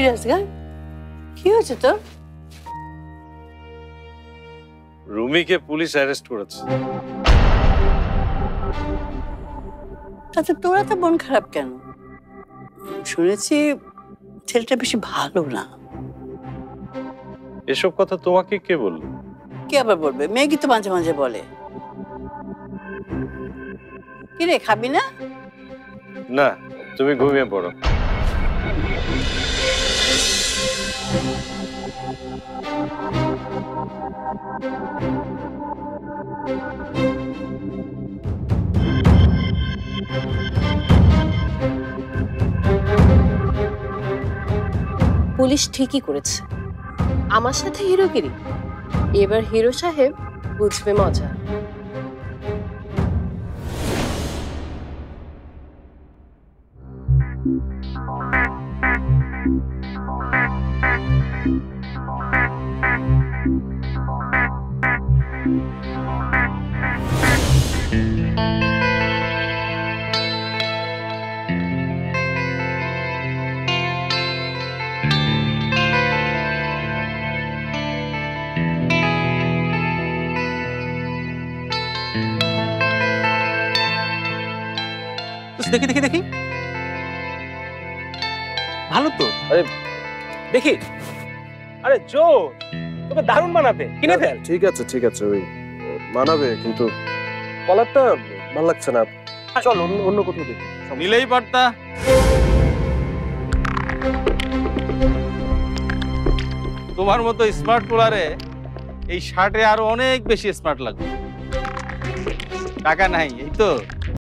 রাজগা, কি হয়েছে তোর? রুমিকে পুলিশ অ্যারেস্ট করেছে। তাতে তোরা তো মন খারাপ কেন? শুনেছি ছেলেটা বেশি ভালো না। এসব কথা তোমাকে কে বললো? কে আবার বলবে? মেয়েকে তো মাঝে মাঝে বলে। কি রে, খাবি না? না, তুমি ঘুমিয়ে পড়ো। পুলিশ ঠিকই করেছে, আমার সাথে হিরোগিরি। এবার হিরো সাহেব বুঝবে মজা। দেখি দেখি দেখি, ভালো তো। আরে দেখি, আরে জো, তোকে দারুণ মানাবে, কিনে ফেল। ঠিক আছে, ওই মানাবে, কিন্তু কলারটা ভালো লাগছে না। চল অন্য কোথাও দেখি। নিলেই পারতা। তোমার মতো স্মার্ট পোলারে এই শার্টে আরো অনেক বেশি স্মার্ট লাগবে। টাকা নাই, এই তো